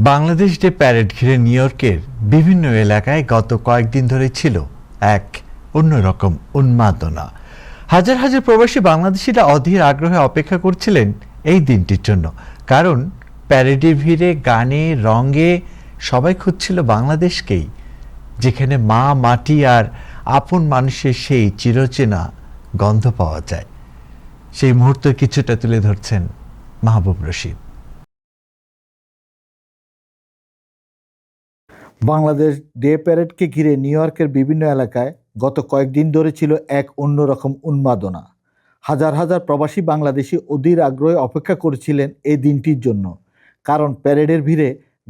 Bangladesh day parade ঘিরে new ইয়র্কের বিভিন্ন এলাকায় গত কয়েকদিন ধরে ছিল এক অন্যরকম উন্মাদনা। হাজার হাজার প্রবাসী বাংলাদেশিরা অধীর আগ্রহে অপেক্ষা করছিলেন এই দিনটির জন্য, কারণ প্যারেডের ভিড়ে, গানে, রঙে সবাই খুঁজছিল বাংলাদেশকেই, যেখানে মা, মাটি আর আপন মানুষের সেই চিরচেনা গন্ধ পাওয়া যায়। সেই মুহূর্তের কিছুটা তুলে ধরছেন মাহবুব রশিদ। বাংলাদেশ ডে প্যারেডকে ঘিরে নিউ ইয়র্কের বিভিন্ন এলাকায় গত কয়েকদিন ধরে ছিল এক অন্যরকম উন্মাদনা। হাজার হাজার প্রবাসী বাংলাদেশি অধীর আগ্রহে অপেক্ষা করেছিলেন এই দিনটির জন্য, কারণ প্যারেডের ভিড়ে,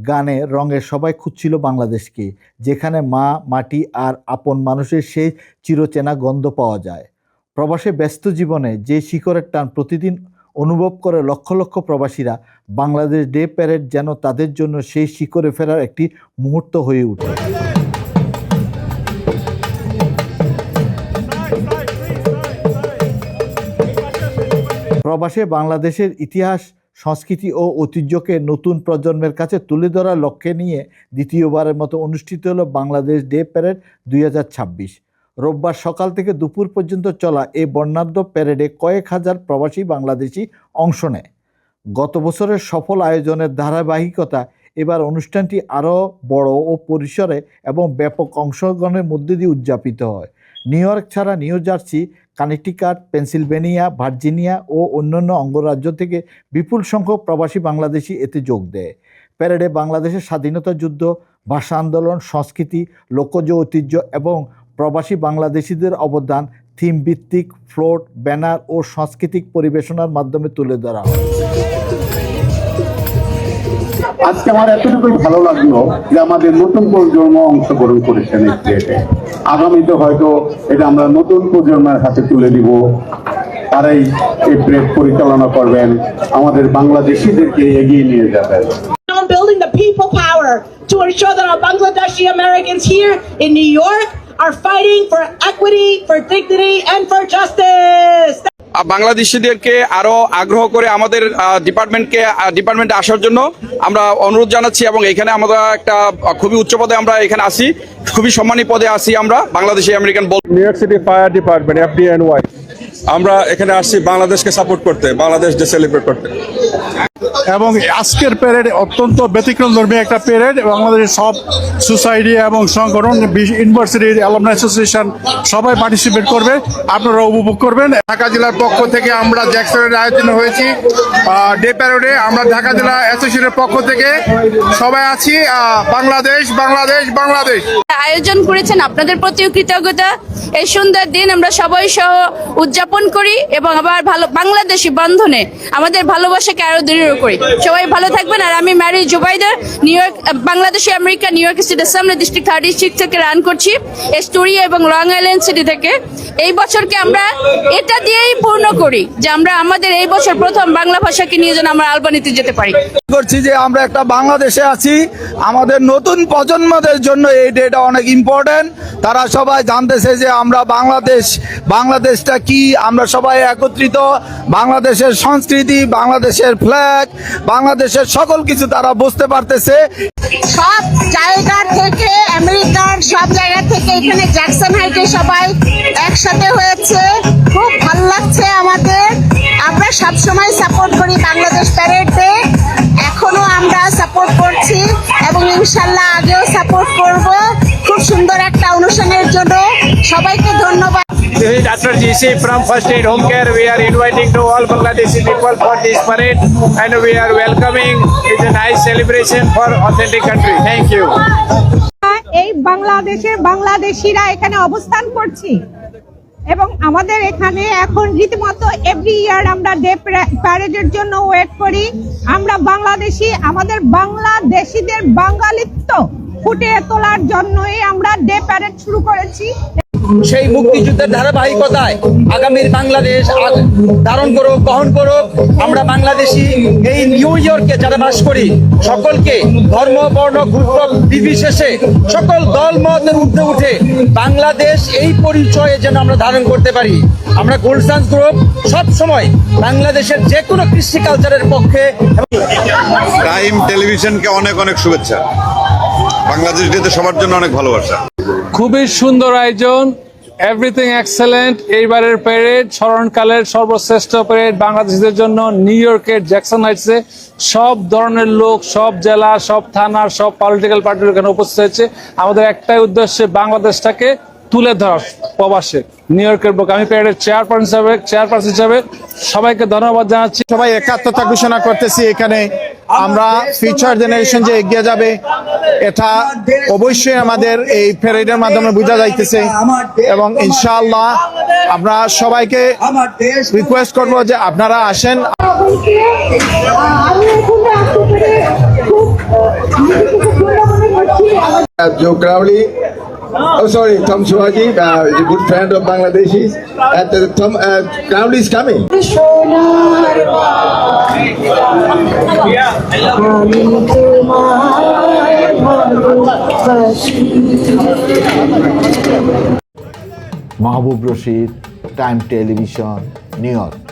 গানে, রঙে সবাই খুঁজছিল বাংলাদেশকে, যেখানে মা, মাটি আর আপন মানুষের সেই চিরচেনা গন্ধ পাওয়া যায়। প্রবাসে ব্যস্ত জীবনে যে শিকড়ের টান প্রতিদিন অনুভব করে লক্ষ লক্ষ প্রবাসীরা, বাংলাদেশ ডে প্যারেড যেন তাদের জন্য সেই শিকড়ে ফেরার একটি মুহূর্ত হয়ে ওঠে। প্রবাসে বাংলাদেশের ইতিহাস, সংস্কৃতি ও ঐতিহ্যকে নতুন প্রজন্মের কাছে তুলে ধরার লক্ষ্যে নিয়ে দ্বিতীয়বারের মতো অনুষ্ঠিত হলো বাংলাদেশ ডে প্যারেড 2026। রোববার সকাল থেকে দুপুর পর্যন্ত চলা এই বর্ণাঢ্য প্যারেডে কয়েক হাজার প্রবাসী বাংলাদেশি অংশ নেয়। গত বছরের সফল আয়োজনের ধারাবাহিকতা এবার অনুষ্ঠানটি আরও বড় ও পরিসরে এবং ব্যাপক অংশগ্রহণের মধ্যে দিয়ে উদযাপিত হয়। নিউ ইয়র্ক ছাড়া New Jersey, Connecticut, Pennsylvania, Virginia ও অন্যান্য অঙ্গরাজ্য থেকে বিপুল সংখ্যক প্রবাসী বাংলাদেশি এতে যোগ দেয়। প্যারেডে বাংলাদেশের স্বাধীনতা যুদ্ধ, ভাষা আন্দোলন, সংস্কৃতি, লোকজ ঐতিহ্য এবং প্রবাসী বাংলাদেশিদের অবদান থিম ভিত্তিক ফ্লোট, ব্যানার ও সাংস্কৃতিক পরিবেশনার মাধ্যমে তুলে ধরা হয়। আজকে আমার এতটুকুই ভালো লাগলো যে আমাদের নতুন প্রজন্ম অংশগ্রহণ করেছেন এই প্লেটে। আগামীতে হয়তো এটা আমরা নতুন প্রজন্মের হাতে তুলে দিব, তারাই এই প্লেট পরিচালনা করবেন, আমাদের বাংলাদেশিদেরকে এগিয়ে নিয়ে যাবেন। Building the people power to ensure that our Bangladeshi Americans here in New York are fighting for equity, for dignity, and for justice. বাংলাদেশিদেরকে আরো আগ্রহ করে আমাদের ডিপার্টমেন্টে আসার জন্য আমরা অনুরোধ জানাচ্ছি, এবং এখানে আমরা একটা খুবই উচ্চ পদে আমরা এখানে আসি, খুবই সম্মানী পদে আসি আমরা Bangladeshi American. New York city fire department FDNY আমরা এখানে আসছি বাংলাদেশকে সাপোর্ট করতে, বাংলাদেশ ডে সেলিব্রেট করতে। এবং আজকের প্যারেড অত্যন্ত ব্যতিক্রমধর্মী একটা প্যারেড। বাংলাদেশের সব সোসাইটি এবং সংগঠন, ইউনিভার্সিটির অ্যালুমনাই অ্যাসোসিয়েশন সবাই পার্টিসিপেট করবে, আপনারা উপভোগ করবেন। ঢাকা জেলার পক্ষ থেকে আমরা জ্যাকসনের আয়োজন হয়েছি ডে প্যারেডে। আমরা ঢাকা জেলা অ্যাসোসিয়েশনের পক্ষ থেকে সবাই আছি। বাংলাদেশ বাংলাদেশ বাংলাদেশ আয়োজন করেছেন, আপনাদের প্রতিও কৃতজ্ঞতা। এই সুন্দর দিন আমরা সবাই সহ উদযাপন করি এবং আবার ভালো বাংলাদেশি বন্ধনে আমাদের ভালোবাসাকে আরো দৃঢ় করি। সবাই ভালো থাকবেন। আর আমি Mary Jubaida, New York Bangladeshi America New York সিটির সামনে ডিস্ট্রিক্ট 36 থেকে রান করছি, এস্টোরিয়া এবং লং আইল্যান্ড সিটি থেকে। এই বছরকে আমরা এটা দিয়েই পূর্ণ করি যে আমরা আমাদের এই বছর প্রথম বাংলা ভাষাকে নিয়ে যেন আমরা আলবানিতে যেতে পারি। করছি যে আমরা একটা বাংলাদেশে আছি, আমাদের নতুন প্রজন্মদের জন্য এই ডেটা অনেক ইম্পর্টেন্ট। তারা সবাই জানতেছে যে আমরা বাংলাদেশটা কি, আমরা সবাই একত্রিত, বাংলাদেশের সংস্কৃতি, বাংলাদেশের ফ্ল্যাগ, বাংলাদেশের সকল কিছু তারা বুঝতে পারতেছে। সব জায়গা থেকে, আমেরিকার সব জায়গা থেকে এখানে জ্যাকসন হাইটে সবাই একসাথে হয়েছে, খুব ভালো লাগছে আমাদের। আমরা সবসময় সাপোর্ট করি বাংলাদেশ প্যারেড ডে, এখনো আমরা সাপোর্ট করছি এবং ইনশাল্লাহ আগেও সাপোর্ট করব। খুব সুন্দর একটা অনুষ্ঠানের জন্য সবাইকে ধন্যবাদ। This is Dr. GC from First Aid Home Care. We are inviting to all Bangladeshi people for this parade, and we are welcoming. It's a nice celebration for authentic country. Thank you. এই বাংলাদেশিরা এখানে অবস্থান করছি এবং আমাদের এখানে এখন রীতিমতো এভরি ইয়ার আমরা ডে প্যারেডের জন্য ওয়েট করি। আমরা বাংলাদেশি, আমাদের বাংলাদেশিদের বাঙালিত্ব ফুটিয়ে তোলার জন্যই আমরা ডে প্যারেড শুরু করেছি। সেই মুক্তিযুদ্ধের ধারাবাহিকতায় আগামীর বাংলাদেশ ধারণ করুক, বহন করুক। আমরা বাংলাদেশি এই নিউ ইয়র্কে যারা বাস করি সকলকে ধর্ম, বর্ণ, গোত্র নির্বিশেষে সকল দল মতের ঊর্ধ্বে উঠে বাংলাদেশ এই পরিচয়ে যেন আমরা ধারণ করতে পারি। আমরা গোল্ডসান্স গ্রুপ সব সময় বাংলাদেশের যে কোনো কৃষি কালচারের পক্ষে। টাইম টেলিভিশনকে অনেক অনেক শুভেচ্ছা। বাংলাদেশ ডেতে সবার জন্য অনেক ভালোবাসা। খুবই সুন্দর আয়োজন, এভরিথিং এক্সেলেন্ট। এইবারের প্যারেড স্মরণকালের সর্বশ্রেষ্ঠ প্যারেড বাংলাদেশিদের জন্য নিউ ইয়র্কের জ্যাকসন হাইটসে সব ধরনের লোক, সব জেলা, সব থানার, সব পলিটিক্যাল পার্টির এখানে উপস্থিত হয়েছে। আমাদের একটাই উদ্দেশ্যে বাংলাদেশটাকে তুলে ধরা প্রবাসে নিউ ইয়র্কের বুকে। আমি প্যারেডের চেয়ারপারসন হিসাবে সবাইকে ধন্যবাদ জানাচ্ছি। সবাই একাত্মতা ঘোষণা করতেছি। এখানে আমরা ফিউচার জেনারেশন যে এগিয়ে যাবে এটা অবশ্যই আমাদের এই প্যারেডের মাধ্যমে বোঝা যাইতেছে এবং ইনশাআল্লাহ আমরা সবাইকে রিকোয়েস্ট করব যে আপনারা আসেন। Joe Crowley, Tom Suhaji, a good friend of Bangladeshis. Tom Crowley is coming. Mahbub Rashid, time television, new York.